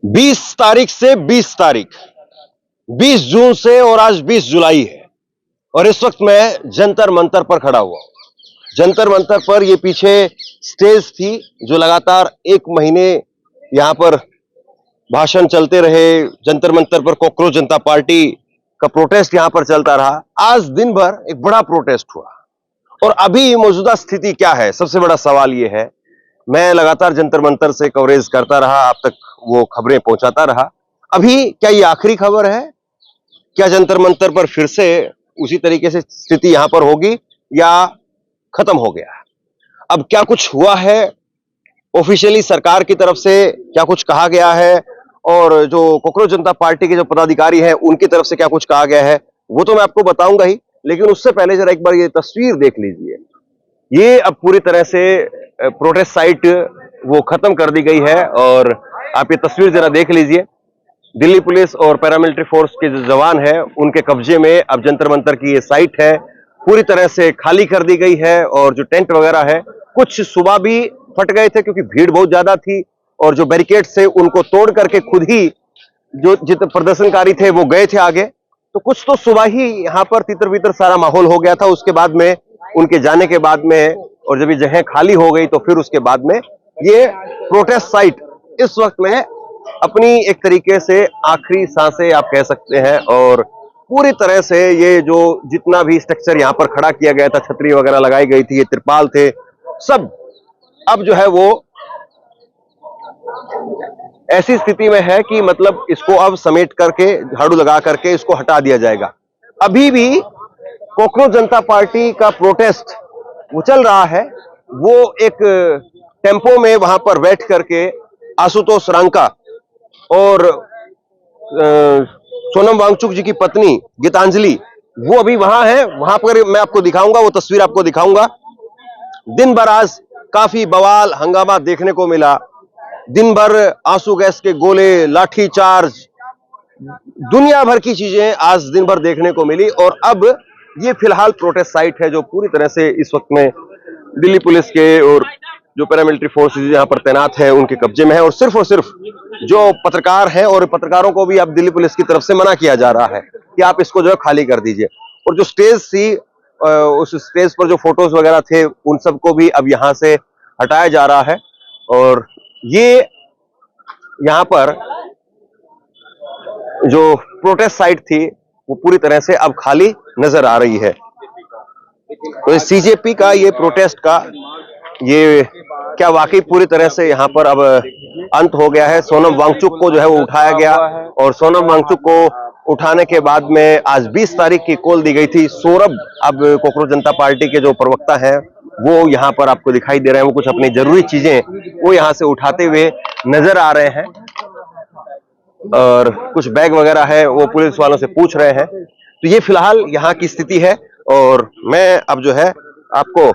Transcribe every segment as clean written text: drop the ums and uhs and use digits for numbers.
20 तारीख से 20 तारीख, 20 जून से और आज 20 जुलाई है। और इस वक्त मैं जंतर मंतर पर खड़ा हुआ हूं। जंतर मंतर पर ये पीछे स्टेज थी जो लगातार 1 महीने यहां पर भाषण चलते रहे। जंतर मंतर पर कॉकरोच जनता पार्टी का प्रोटेस्ट यहां पर चलता रहा। आज दिन भर एक बड़ा प्रोटेस्ट हुआ। और अभी मौजूदा स्थिति क्या है, सबसे बड़ा सवाल यह है। मैं लगातार जंतर मंतर से कवरेज करता रहा, आप तक वो खबरें पहुंचाता रहा। अभी क्या ये आखिरी खबर है? क्या जंतर मंतर पर फिर से उसी तरीके से स्थिति यहां पर होगी या खत्म हो गया? अब क्या कुछ हुआ है? ऑफिशियली सरकार की तरफ से क्या कुछ कहा गया है और जो कॉकरोच जनता पार्टी के जो पदाधिकारी हैं उनकी तरफ से क्या कुछ कहा गया है, वो तो मैं आपको बताऊंगा ही। लेकिन उससे पहले जरा एक बार ये तस्वीर देख लीजिए। ये अब पूरी तरह से प्रोटेस्ट साइट वो खत्म कर दी गई है और आप ये तस्वीर जरा देख लीजिए। दिल्ली पुलिस और पैरामिलिट्री फोर्स के जो जवान हैं उनके कब्जे में अब जंतर मंतर की ये साइट है, पूरी तरह से खाली कर दी गई है। और जो टेंट वगैरह है कुछ सुबह भी फट गए थे क्योंकि भीड़ बहुत ज्यादा थी और जो बैरिकेड थे उनको तोड़ करके खुद ही जो जितने प्रदर्शनकारी थे वो गए थे आगे। तो कुछ तो सुबह ही यहाँ पर तितर बितर सारा माहौल हो गया था। उसके बाद में उनके जाने के बाद में और जब ये जगह खाली हो गई तो फिर उसके बाद में ये प्रोटेस्ट साइट इस वक्त में अपनी एक तरीके से आखिरी सांसें आप कह सकते हैं। और पूरी तरह से ये जो जितना भी स्ट्रक्चर यहाँ पर खड़ा किया गया था, छतरी वगैरह लगाई गई थी, ये तिरपाल थे, सब अब जो है वो ऐसी स्थिति में है कि मतलब इसको अब समेट करके झाड़ू लगा करके इसको हटा दिया जाएगा। अभी भी कॉकरोच जनता पार्टी का प्रोटेस्ट वो चल रहा है। वो एक टेम्पो में वहां पर बैठ करके आशुतोष रांका और सोनम वांगचुक जी की पत्नी गीतांजलि वो अभी वहां है। वहां पर मैं आपको दिखाऊंगा, वो तस्वीर आपको दिखाऊंगा। दिन भर आज काफी बवाल हंगामा देखने को मिला। दिन भर आंसू गैस के गोले, लाठी चार्ज, दुनिया भर की चीजें आज दिन भर देखने को मिली। और अब ये फिलहाल प्रोटेस्ट साइट है जो पूरी तरह से इस वक्त में दिल्ली पुलिस के और जो पैरामिलिट्री फोर्सेज यहाँ पर तैनात है उनके कब्जे में है। और सिर्फ जो पत्रकार हैं और पत्रकारों को भी अब दिल्ली पुलिस की तरफ से मना किया जा रहा है कि आप इसको जो है खाली कर दीजिए। और जो स्टेज थी उस स्टेज पर जो फोटोज वगैरह थे उन सबको भी अब यहां से हटाया जा रहा है। और ये यहां पर जो प्रोटेस्ट साइट थी वो पूरी तरह से अब खाली नजर आ रही है। तो सीजेपी का ये प्रोटेस्ट का ये क्या वाकई पूरी तरह से यहाँ पर अब अंत हो गया है? सोनम वांगचुक को जो है वो उठाया गया और सोनम वांगचुक को उठाने के बाद में आज 20 तारीख की कॉल दी गई थी। सौरभ अब कॉकरोच जनता पार्टी के जो प्रवक्ता हैं वो यहाँ पर आपको दिखाई दे रहे हैं। वो कुछ अपनी जरूरी चीजें वो यहाँ से उठाते हुए नजर आ रहे हैं और कुछ बैग वगैरह है वो पुलिस वालों से पूछ रहे हैं। तो ये फिलहाल यहाँ की स्थिति है। और मैं अब जो है आपको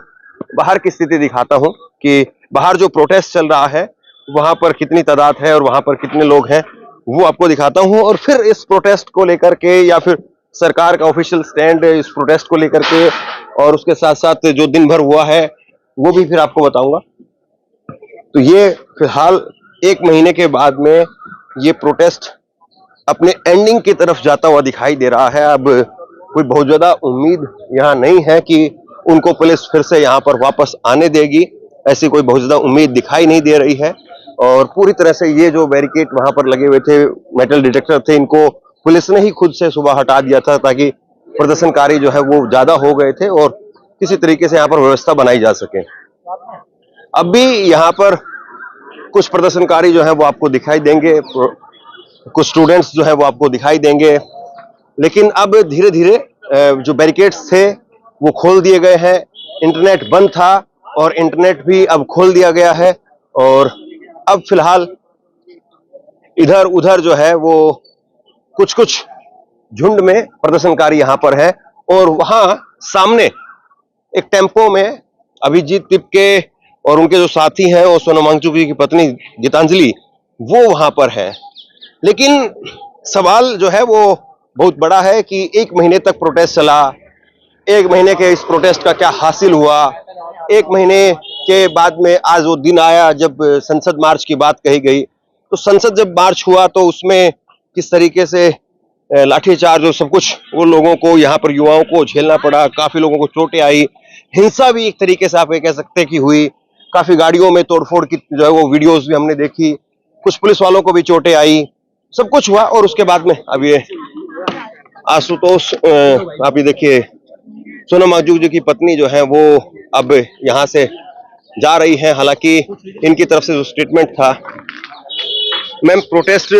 बाहर की स्थिति दिखाता हूं कि बाहर जो प्रोटेस्ट चल रहा है वहां पर कितनी तादाद है और वहां पर कितने लोग हैं वो आपको दिखाता हूं। और फिर इस प्रोटेस्ट को लेकर के या फिर सरकार का ऑफिशियल स्टैंड इस प्रोटेस्ट को लेकर के और उसके साथ साथ जो दिन भर हुआ है वो भी फिर आपको बताऊंगा। तो ये फिलहाल 1 महीने के बाद में ये प्रोटेस्ट अपने एंडिंग की तरफ जाता हुआ दिखाई दे रहा है। अब कोई बहुत ज्यादा उम्मीद यहाँ नहीं है कि उनको पुलिस फिर से यहाँ पर वापस आने देगी, ऐसी कोई बहुत ज्यादा उम्मीद दिखाई नहीं दे रही है। और पूरी तरह से ये जो बैरिकेड वहां पर लगे हुए थे, मेटल डिटेक्टर थे, इनको पुलिस ने ही खुद से सुबह हटा दिया था ताकि प्रदर्शनकारी जो है वो ज्यादा हो गए थे और किसी तरीके से यहाँ पर व्यवस्था बनाई जा सके। अब भी यहाँ पर कुछ प्रदर्शनकारी जो है वो आपको दिखाई देंगे, कुछ स्टूडेंट्स जो है वो आपको दिखाई देंगे। लेकिन अब धीरे धीरे जो बैरिकेड्स थे वो खोल दिए गए हैं। इंटरनेट बंद था और इंटरनेट भी अब खोल दिया गया है। और अब फिलहाल इधर उधर जो है वो कुछ झुंड में प्रदर्शनकारी यहां पर है। और वहां सामने एक टेम्पो में अभिजीत तिपके और उनके जो साथी हैं और सोनम वांगचुक की पत्नी गीतांजलि वो वहां पर है। लेकिन सवाल जो है वो बहुत बड़ा है कि 1 महीने तक प्रोटेस्ट चला। 1 महीने के इस प्रोटेस्ट का क्या हासिल हुआ? 1 महीने के बाद में आज वो दिन आया जब संसद मार्च की बात कही गई। तो संसद जब मार्च हुआ तो उसमें किस तरीके से लाठीचार्ज और सब कुछ वो लोगों को, यहाँ पर युवाओं को झेलना पड़ा, काफी लोगों को चोटें आई, हिंसा भी एक तरीके से आप ये कह सकते हैं कि हुई, काफी गाड़ियों में तोड़फोड़ की जो है वो वीडियोस भी हमने देखी, कुछ पुलिस वालों को भी चोटें आई, सब कुछ हुआ। और उसके बाद में अब ये आशुतोष, आप ये देखिए सोनम वांगचुक जी की पत्नी जो है वो अब यहाँ से जा रही है। हालांकि इनकी तरफ से जो स्टेटमेंट था, मैम प्रोटेस्ट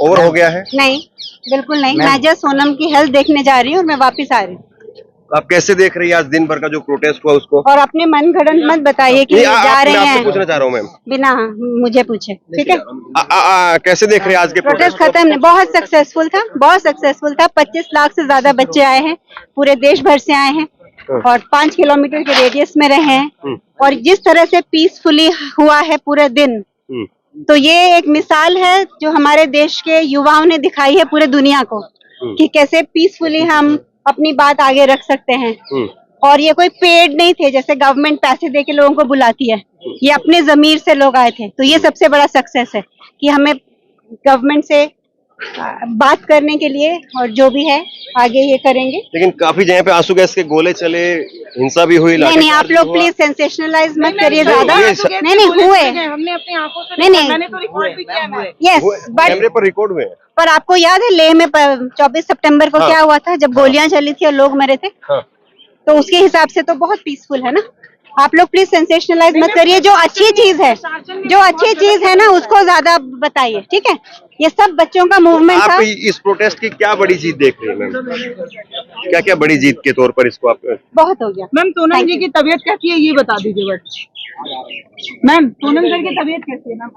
ओवर हो गया है? नहीं, बिल्कुल नहीं। मैं जस्ट सोनम की हेल्थ देखने जा रही हूँ और मैं वापस आ रही हूँ। आप कैसे देख रही है आज दिन भर का जो प्रोटेस्ट हुआ उसको? और अपने मन घड़ंत मत बताइए कि जा रहे हैं। पूछना चाह रहा हूँ मैम, बिना मुझे पूछे, ठीक है? कैसे देख रहे हैं आज के प्रोटेस्ट? खत्म नहीं, बहुत सक्सेसफुल था, बहुत सक्सेसफुल था। 25 लाख से ज्यादा बच्चे आए हैं, पूरे देश भर से आए हैं और 5 किलोमीटर के रेडियस में रहे हैं। और जिस तरह से पीसफुली हुआ है पूरे दिन, तो ये एक मिसाल है जो हमारे देश के युवाओं ने दिखाई है पूरे दुनिया को कि कैसे पीसफुली हम अपनी बात आगे रख सकते हैं। और ये कोई पेड नहीं थे जैसे गवर्नमेंट पैसे दे के लोगों को बुलाती है, ये अपने जमीर से लोग आए थे। तो ये सबसे बड़ा सक्सेस है कि हमें गवर्नमेंट से बात करने के लिए, और जो भी है आगे ये करेंगे। लेकिन काफी जगह पे आंसू गैस के गोले चले, हिंसा भी हुई। नहीं, आप लोग प्लीज सेंसेशनलाइज मत करिए ज्यादा। नहीं हुए, हमने अपनी आंखों से नहीं, मैंने तो रिकॉर्ड भी किया है। यस, बट कैमरे पर रिकॉर्ड हुए। पर आपको याद है लेह में 24 सितंबर को क्या हुआ था जब गोलियां चली थी और लोग मरे थे? तो उसके हिसाब से तो बहुत पीसफुल है ना। आप लोग प्लीज सेंसेशनलाइज मत करिए। जो अच्छी चीज है ना उसको ज्यादा बताइए, ठीक है? ये सब बच्चों का मूवमेंट था। आप इस प्रोटेस्ट की क्या बड़ी जीत देख रही है मैम? क्या क्या बड़ी जीत के तौर पर इसको आप? बहुत हो गया मैम। सोनम जी की तबीयत कैसी है ये बता दीजिए बस। मैम सोनम सर की तबीयत कैसी है मैम?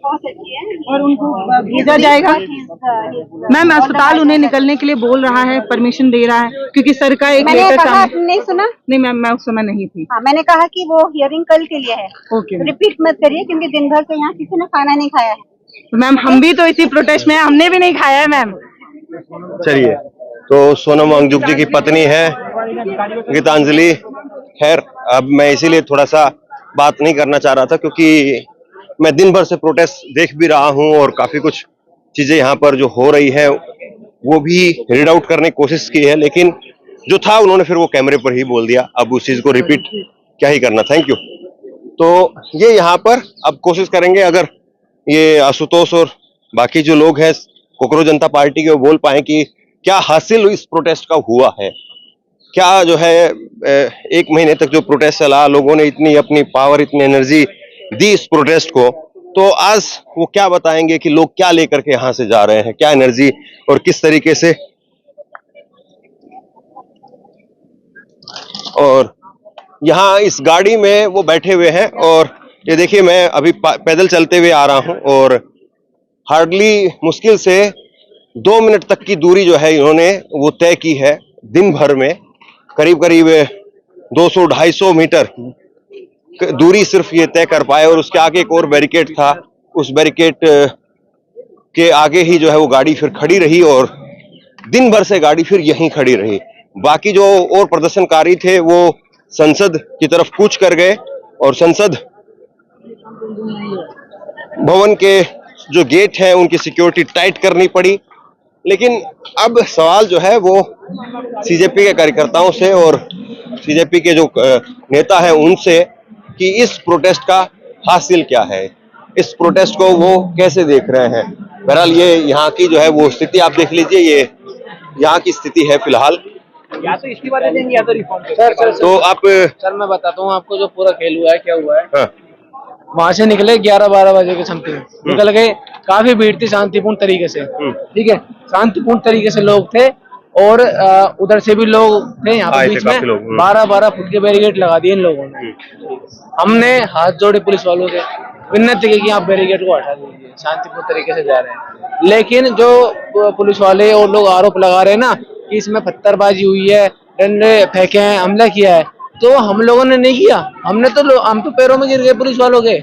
बहुत अच्छी है और उनको भेजा जाएगा। मैम अस्पताल उन्हें निकलने के लिए बोल रहा है, परमिशन दे रहा है, क्योंकि सर का एक लेटर सामने। नहीं सुना? नहीं मैम, मैं उस समय नहीं थी। हाँ, मैंने कहा कि वो हियरिंग कल के लिए है। ओके, रिपीट मत करिए क्योंकि दिन भर से यहाँ किसी ने खाना नहीं खाया है। तो मैम हम भी तो इसी प्रोटेस्ट में, हमने भी नहीं खाया है मैम। चलिए, तो सोनम वांगचुक जी की पत्नी है गीतांजलि। खैर, अब मैं इसीलिए थोड़ा सा बात नहीं करना चाह रहा था क्योंकि मैं दिन भर से प्रोटेस्ट देख भी रहा हूं और काफी कुछ चीजें यहाँ पर जो हो रही है वो भी रीड आउट करने की कोशिश की है, लेकिन जो था उन्होंने फिर वो कैमरे पर ही बोल दिया। अब उस चीज को रिपीट क्या ही करना। Thank you. तो ये यहाँ पर अब कोशिश करेंगे अगर ये आशुतोष और बाकी जो लोग हैं कोकरोच जनता पार्टी के, वो बोल पाए कि क्या हासिल इस प्रोटेस्ट का हुआ है, क्या जो है 1 महीने तक जो प्रोटेस्ट चला, लोगों ने इतनी अपनी पावर, इतनी एनर्जी दी इस प्रोटेस्ट को, तो आज वो क्या बताएंगे कि लोग क्या लेकर के यहाँ से जा रहे हैं, क्या एनर्जी और किस तरीके से। और यहाँ इस गाड़ी में वो बैठे हुए हैं और ये देखिए मैं अभी पैदल चलते हुए आ रहा हूं और हार्डली मुश्किल से 2 मिनट तक की दूरी जो है इन्होंने वो तय की है दिन भर में। करीब करीब 200-250 मीटर दूरी सिर्फ ये तय कर पाए और उसके आगे एक और बैरिकेड था, उस बैरिकेड के आगे ही जो है वो गाड़ी फिर खड़ी रही और दिन भर से गाड़ी फिर यहीं खड़ी रही। बाकी जो और प्रदर्शनकारी थे वो संसद की तरफ कूच कर गए और संसद भवन के जो गेट है उनकी सिक्योरिटी टाइट करनी पड़ी। लेकिन अब सवाल जो है वो सीजेपी के कार्यकर्ताओं से और सीजेपी के जो नेता है उनसे कि इस प्रोटेस्ट का हासिल क्या है, इस प्रोटेस्ट को वो कैसे देख रहे हैं। बहरहाल ये यहाँ की जो है वो स्थिति आप देख लीजिए, ये यहाँ की स्थिति है फिलहाल। या तो इसकी बातें देंगे या तो रिफॉर्म। तो आप सर मैं बताता हूँ आपको जो पूरा खेल हुआ है क्या हुआ है। हाँ। वहां से निकले 11-12 बजे के समथिंग, निकल गए, काफी भीड़ थी शांतिपूर्ण तरीके से, ठीक है, शांतिपूर्ण तरीके से लोग थे और उधर से भी लोग थे, यहाँ पे बीच में 12-12 फुट के बैरिकेड लगा दिए इन लोगों ने। हमने हाथ जोड़े पुलिस वालों से, विनती की कि आप बैरिकेड को हटा दीजिए, शांतिपूर्ण तरीके से जा रहे हैं। लेकिन जो पुलिस वाले और लोग आरोप लगा रहे हैं ना कि इसमें पत्थरबाजी हुई है, डंडे फेंके हैं, हमला किया है, तो हम लोगों ने नहीं किया। हम तो पैरों में गिर गए पुलिस वालों के।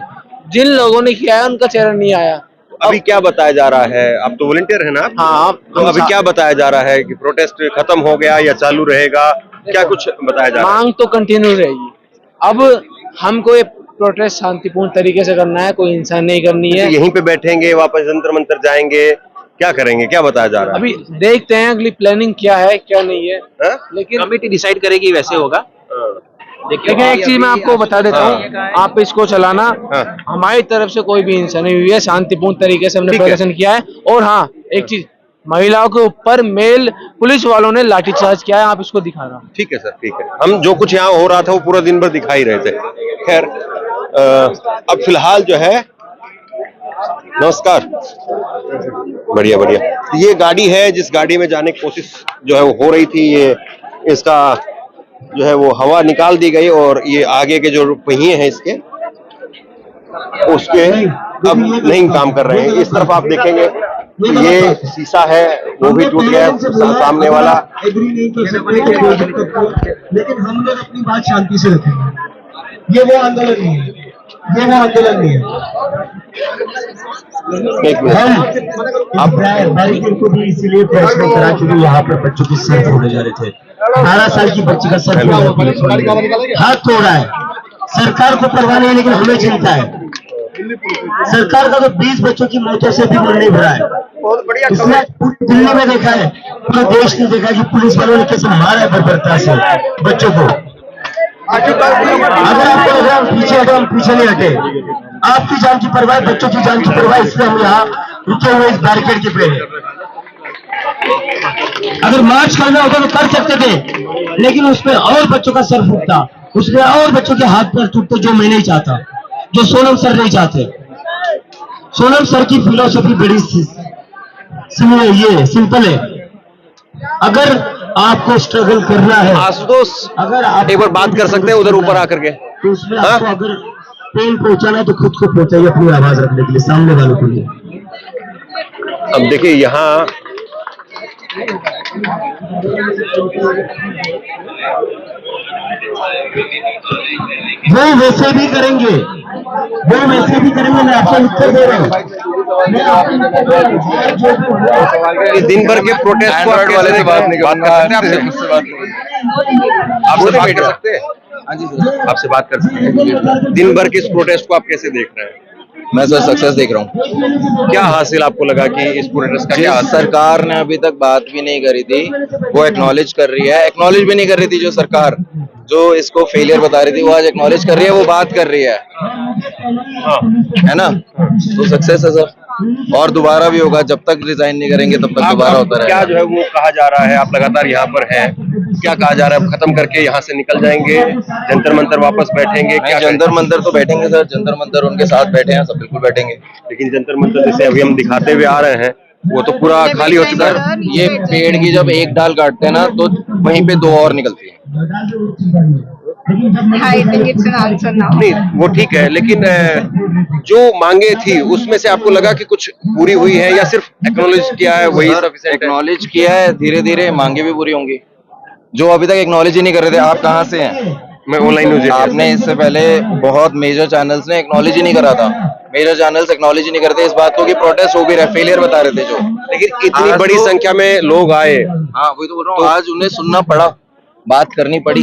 जिन लोगों ने किया है उनका चेहरा नहीं आया। अभी क्या बताया जा रहा है? आप तो वॉलंटियर है ना? हाँ, तो अभी क्या बताया जा रहा है कि प्रोटेस्ट खत्म हो गया या चालू रहेगा, क्या कुछ बताया जा रहा है? मांग तो कंटिन्यू रहेगी। अब हमको ये प्रोटेस्ट शांतिपूर्ण तरीके से करना है, कोई हिंसा नहीं करनी है। यहीं पे बैठेंगे, वापस जंतर मंतर जाएंगे, क्या करेंगे, क्या बताया जा रहा है? अभी देखते हैं अगली प्लानिंग क्या है क्या नहीं है, लेकिन कमेटी डिसाइड करेगी वैसे होगा। देखिए एक चीज मैं आपको बता देता हूँ, आप इसको चलाना, हमारी तरफ से कोई भी हिंसा नहीं हुई है, शांतिपूर्ण तरीके से हमने प्रदर्शन किया है। और हाँ, एक चीज, महिलाओं के ऊपर मेल पुलिस वालों ने लाठीचार्ज किया है, आप इसको दिखा रहा हूँ। ठीक है सर, ठीक है। हम जो कुछ यहाँ हो रहा था वो पूरा दिन भर दिखा ही रहे थे। खैर अब फिलहाल जो है, नमस्कार, बढ़िया बढ़िया। ये गाड़ी है जिस गाड़ी में जाने की कोशिश जो है वो हो रही थी, ये इसका जो है वो हवा निकाल दी गई और ये आगे के जो पहिए हैं इसके, उसके अब नहीं काम कर रहे हैं। इस तरफ आप देखेंगे ये शीशा है वो भी टूट गया है, सामने वाला। एग्री नहीं कर सकते, लेकिन हम लोग अपनी बात शांति से रखेंगे। ये वो आंदोलन नहीं है, ये वो आंदोलन नहीं है। एक मिनट, आप बैरिकेड को भी इसीलिए प्रश्न करा क्योंकि यहाँ पर बच्चों के सर फोड़े जा रहे थे। 18 साल की बच्ची का सर हाथ तोड़ा है। सरकार को परवाह नहीं है, लेकिन हमें चिंता है। सरकार का तो 20 बच्चों की मौतों से भी मन नहीं भरा है। इसने पूरी दिल्ली में देखा है, पूरे देश ने देखा कि पुलिस वालों ने कैसे मारा है बर्बरता से बच्चों को। अगर हम पीछे नहीं हटे, आपकी जान की परवाह, बच्चों की जान की परवाह, इसलिए हम यहाँ रुके हुए इस बैरिकेड के पे। अगर मार्च करना होता तो कर सकते थे, लेकिन उसमें और बच्चों का सर फूटता, उसमें और बच्चों के हाथ पैर टूटते, जो मैं नहीं चाहता, जो सोनम सर नहीं चाहते। सोनम सर की फिलोसफी बड़ी ये सिंपल है। अगर आपको स्ट्रगल करना है, आशुतोष अगर आप एक बार बात कर सकते हैं उधर ऊपर आकर के? तो उसमें आपको अगर पेन पहुंचाना है तो खुद को पहुंचाइए, अपनी आवाज रखने के लिए, सामने वालों के लिए। अब देखिए यहाँ वो वैसे भी करेंगे, वो वैसे भी करेंगे। मैं आपको उत्तर दे रहा हूँ, मैं आपको उत्तर दे रहा हूँ। जो भी हुआ, इस दिन भर के प्रोटेस्ट को आप कैसे देख रहे हैं? आपसे बात कर सकते हैं? हाँ जी सर, आपसे बात कर सकते हैं। दिन भर के इस प्रोटेस्ट को आप कैसे देख रहे हैं? मैं सर सक्सेस देख रहा हूँ। क्या हासिल आपको लगा कि इस प्रोटेस्ट का क्या जिस सरकार ने अभी तक बात भी नहीं करी थी वो एक्नॉलेज कर रही है। एक्नॉलेज भी नहीं कर रही थी जो सरकार, जो इसको फेलियर बता रही थी, वो आज एक्नॉलेज कर रही है, वो बात कर रही है ना? तो सक्सेस है सर, और दोबारा भी होगा। जब तक रिजाइन नहीं करेंगे तब तक दोबारा होता रहेगा। क्या जो है वो कहा जा रहा है, आप लगातार यहाँ पर हैं, क्या कहा जा रहा है? खत्म करके यहाँ से निकल जाएंगे, जंतर मंतर वापस बैठेंगे? क्या जंतर मंतर तो बैठेंगे सर, जंतर मंतर उनके साथ बैठे हैं, सब बिल्कुल बैठेंगे। लेकिन जंतर मंतर जैसे अभी हम दिखाते हुए आ रहे हैं वो तो पूरा खाली हो चुका है। ये पेड़ की जब एक डाल काटते हैं ना तो वहीं पे 2 और निकलती है। नहीं वो ठीक है, लेकिन जो मांगे थी उसमें से आपको लगा कि कुछ पूरी हुई है या सिर्फ एक्नॉलेज किया है वही सफिशिएंट है? एक्नॉलेज किया है, धीरे धीरे मांगे भी पूरी होंगी। जो अभी तक एक्नॉलेज ही नहीं कर रहे थे। आप कहाँ से हैं? मैं ऑनलाइन न्यूज। आपने इससे पहले बहुत मेजर चैनल्स ने एक्नॉलेज ही नहीं करा था। मेजर चैनल्स एक्नॉलेज ही नहीं करते इस बात को कि प्रोटेस्ट हो भी रहा है, फेलियर बता रहे थे जो। लेकिन इतनी बड़ी संख्या में लोग आए। हाँ वही तो बोल रहा हूँ, आज उन्हें सुनना पड़ा, बात करनी पड़ी,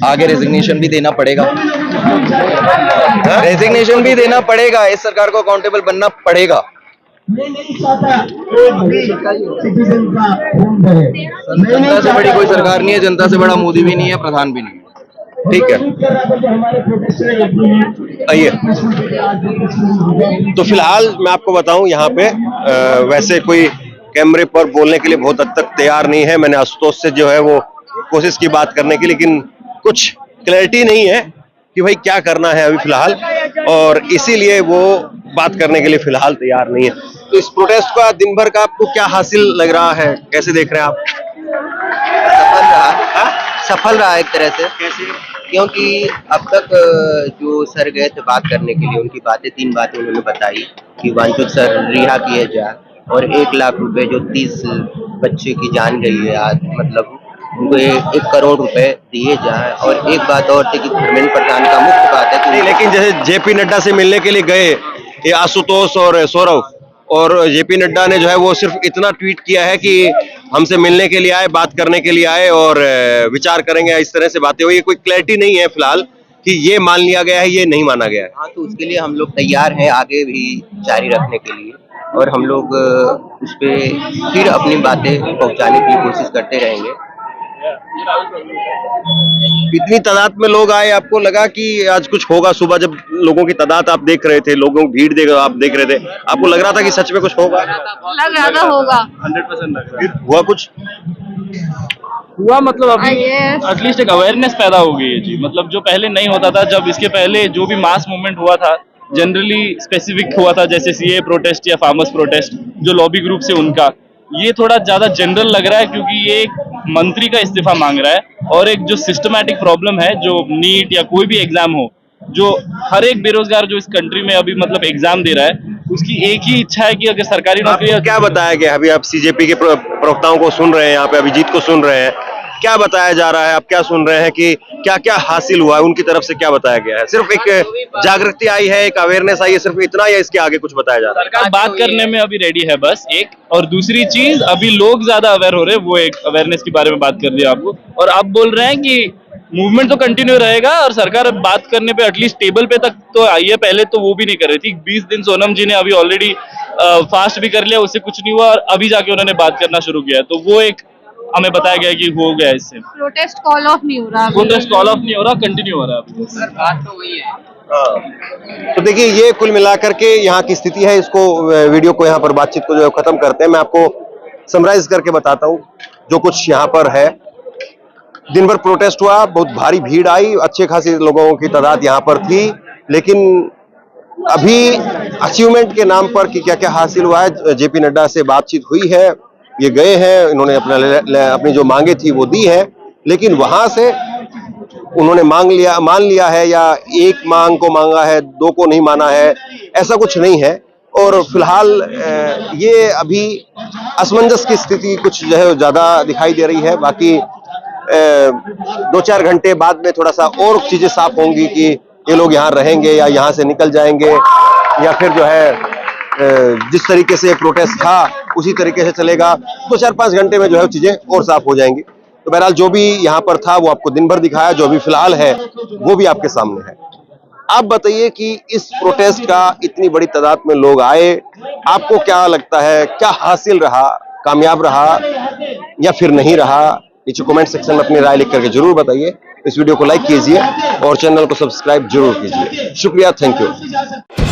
आगे रेजिग्नेशन भी देना पड़ेगा। रेजिग्नेशन भी देना पड़ेगा, इस सरकार को अकाउंटेबल बनना पड़ेगा। जनता से बड़ी कोई सरकार नहीं है, जनता से बड़ा मोदी भी नहीं है, प्रधान भी नहीं है। ठीक है, आइए। तो फिलहाल मैं आपको बताऊं यहाँ पे वैसे कोई कैमरे पर बोलने के लिए बहुत हद तक तैयार नहीं है। मैंने आशुतोष से जो है वो कोशिश की बात करने की, लेकिन कुछ क्लैरिटी नहीं है कि भाई क्या करना है अभी फिलहाल, और इसीलिए वो बात करने के लिए फिलहाल तैयार नहीं है। तो इस प्रोटेस्ट का दिन भर का आपको क्या हासिल लग रहा है, कैसे देख रहे हैं आप? सफल रहा एक तरह से। कैसे? क्योंकि अब तक जो सर गए थे बात करने के लिए, उनकी बातें 3 बातें उन्होंने बताई कि वांछित सर रिहा किए जाए और 1 लाख रुपए जो 30 बच्चे की जान गई है आज, मतलब उनको 1 करोड़ रुपए दिए जाए। और एक बात और थी कि धर्मेंद्र प्रधान का मुख्य बात है कि लेकिन जैसे जेपी नड्डा से मिलने के लिए गए ये आशुतोष और सौरभ, और जेपी नड्डा ने जो है वो सिर्फ इतना ट्वीट किया है कि हमसे मिलने के लिए आए, बात करने के लिए आए और विचार करेंगे, इस तरह से बातें हुई। कोई क्लैरिटी नहीं है फिलहाल कि ये मान लिया गया है, ये नहीं माना गया है? हाँ, तो उसके लिए हम लोग तैयार हैं आगे भी जारी रखने के लिए, और हम लोग उस पे फिर अपनी बातें पहुंचाने की कोशिश करते रहेंगे। इतनी तादाद में लोग आए, आपको लगा कि आज कुछ होगा? सुबह जब लोगों की तादाद आप देख रहे थे, लोगों की भीड़ आप देख रहे थे, आपको लग रहा था कि सच में कुछ होगा? लग रहा था होगा। 100% लग रहा फिर हुआ कुछ? हुआ मतलब अभी एटलीस्ट एक अवेयरनेस पैदा हो गई है जी। मतलब जो पहले नहीं होता था, जब इसके पहले जो भी मास मूवमेंट हुआ था जनरली स्पेसिफिक हुआ था, जैसे सीए प्रोटेस्ट या फार्मर्स प्रोटेस्ट जो लॉबी ग्रुप से उनका, ये थोड़ा ज्यादा जनरल लग रहा है क्योंकि ये एक मंत्री का इस्तीफा मांग रहा है और एक जो सिस्टमैटिक प्रॉब्लम है, जो नीट या कोई भी एग्जाम हो, जो हर एक बेरोजगार जो इस कंट्री में अभी मतलब एग्जाम दे रहा है, उसकी एक ही इच्छा है कि अगर सरकारी नौकरी। आपको क्या बताया गया? अभी आप सीजेपी के प्रवक्ताओं को सुन रहे हैं, यहाँ पे अभिजीत को सुन रहे हैं, क्या बताया जा रहा है? आप क्या सुन रहे हैं कि क्या क्या हासिल हुआ है? उनकी तरफ से क्या बताया गया है? सिर्फ एक जागृति आई है, एक अवेयरनेस आई है, सिर्फ इतना, या इसके आगे कुछ बताया जा रहा है? सरकार बात करने में अभी रेडी है बस एक, और दूसरी चीज अभी लोग ज्यादा अवेयर हो रहे हैं, वो एक अवेयरनेस के बारे में बात कर दिया आपको। और आप बोल रहे हैं कि मूवमेंट तो कंटिन्यू रहेगा और सरकार बात करने पे एटलीस्ट टेबल पे तक तो आई है, पहले तो वो भी नहीं कर रही थी। 20 दिन सोनम जी ने अभी ऑलरेडी फास्ट भी कर लिया, उससे कुछ नहीं हुआ, और अभी जाके उन्होंने बात करना शुरू किया, तो वो एक हमें बताया गया कि हो गया इससे। प्रोटेस्ट कॉल ऑफ नहीं हो रहा, प्रोटेस्ट कॉल ऑफ नहीं हो रहा, कंटिन्यू हो रहा है अभी। सर, बात तो वही है। तो देखिए, ये कुल मिलाकर के यहाँ की स्थिति है। इसको वीडियो को यहाँ पर बातचीत को जो है खत्म करते हैं। मैं आपको समराइज करके बताता हूँ जो कुछ यहाँ पर है। दिन भर प्रोटेस्ट हुआ, बहुत भारी भीड़ आई, अच्छे खासी लोगों की तादाद यहाँ पर थी, लेकिन अभी अचीवमेंट के नाम पर कि क्या क्या हासिल हुआ है, जेपी नड्डा से बातचीत हुई है, ये गए हैं, इन्होंने अपनी जो मांगे थी वो दी है, लेकिन वहां से उन्होंने मान लिया है, या एक मांग को मांगा है, दो को नहीं माना है, ऐसा कुछ नहीं है। और फिलहाल ये अभी असमंजस की स्थिति कुछ जो है ज्यादा दिखाई दे रही है। बाकी 2-4 घंटे बाद में थोड़ा सा और चीजें साफ होंगी कि ये लोग यहाँ रहेंगे या यहाँ से निकल जाएंगे, या फिर जो है जिस तरीके से प्रोटेस्ट था उसी तरीके से चलेगा। 2-4-5 घंटे में जो है चीजें और साफ हो जाएंगी। तो बहरहाल जो भी यहाँ पर था वो आपको दिन भर दिखाया, जो अभी फिलहाल है वो भी आपके सामने है। आप बताइए कि इस प्रोटेस्ट का इतनी बड़ी तादाद में लोग आए, आपको क्या लगता है, क्या हासिल रहा, कामयाब रहा या फिर नहीं रहा? नीचे कमेंट सेक्शन में अपनी राय लिख करके जरूर बताइए। इस वीडियो को लाइक कीजिए और चैनल को सब्सक्राइब जरूर कीजिए। शुक्रिया, थैंक यू।